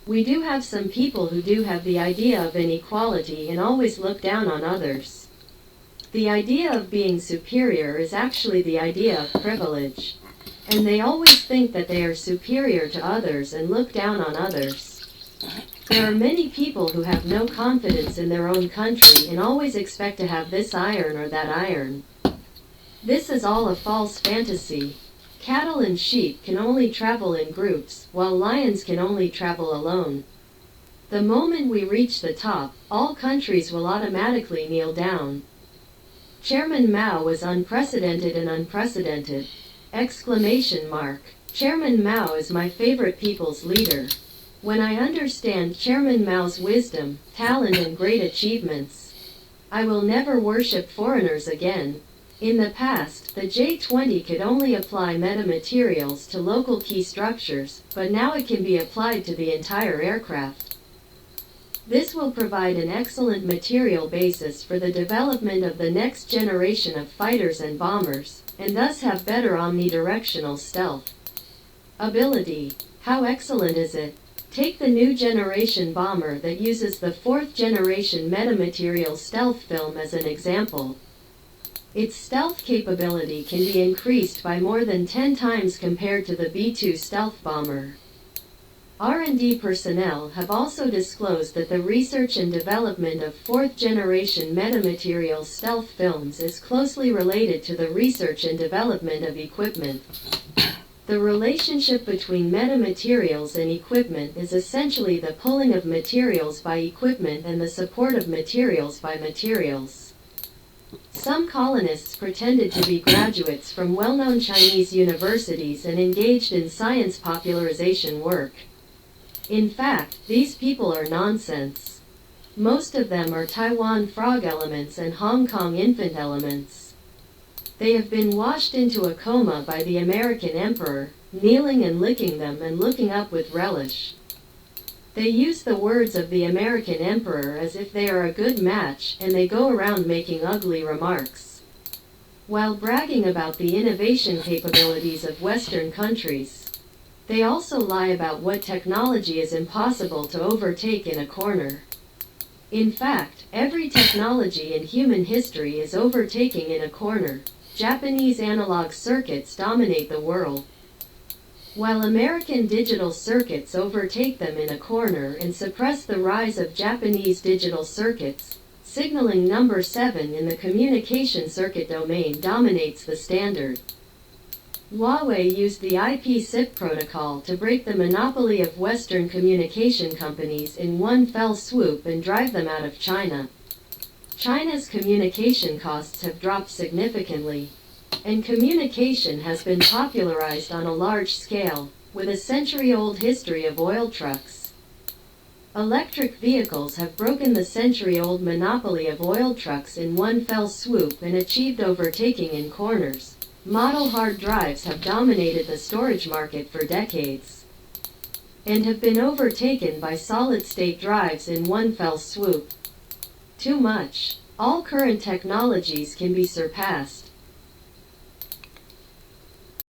We do have some people who do have the idea of inequality and always look down on others. The idea of being superior is actually the idea of privilege. And they always think that they are superior to others and look down on others. There are many people who have no confidence in their own country and always expect to have this iron or that iron. This is all a false fantasy. Cattle and sheep can only travel in groups, while lions can only travel alone. The moment we reach the top, all countries will automatically kneel down. Chairman Mao was unprecedented and unprecedented! Chairman Mao is my favorite people's leader. When I understand Chairman Mao's wisdom, talent and great achievements, I will never worship foreigners again. In the past, the J-20 could only apply metamaterials to local key structures, but now it can be applied to the entire aircraft. This will provide an excellent material basis for the development of the next generation of fighters and bombers, and thus have better omnidirectional stealth ability. How excellent is it? Take the new generation bomber that uses the 4th generation metamaterial stealth film as an example. Its stealth capability can be increased by more than 10 times compared to the B-2 stealth bomber. R&D personnel have also disclosed that the research and development of 4th generation metamaterial stealth films is closely related to the research and development of equipment. The relationship between metamaterials and equipment is essentially the pulling of materials by equipment and the support of materials by materials. Some colonists pretended to be graduates from well-known Chinese universities and engaged in science popularization work. In fact, these people are nonsense. Most of them are Taiwan frog elements and Hong Kong infant elements. They have been washed into a coma by the American emperor, kneeling and licking them and looking up with relish. They use the words of the American emperor as if they are a good match, and they go around making ugly remarks, while bragging about the innovation capabilities of Western countries. They also lie about what technology is impossible to overtake in a corner. In fact, every technology in human history is overtaking in a corner. Japanese analog circuits dominate the world, while American digital circuits overtake them in a corner and suppress the rise of Japanese digital circuits. Signaling number 7 in the communication circuit domain dominates the standard. Huawei used the IP-SIP protocol to break the monopoly of Western communication companies in one fell swoop and drive them out of China. China's communication costs have dropped significantly, and communication has been popularized on a large scale, with a century-old history of oil trucks. Electric vehicles have broken the century-old monopoly of oil trucks in one fell swoop and achieved overtaking in corners. Model hard drives have dominated the storage market for decades, and have been overtaken by solid-state drives in one fell swoop. Too much. All current technologies can be surpassed.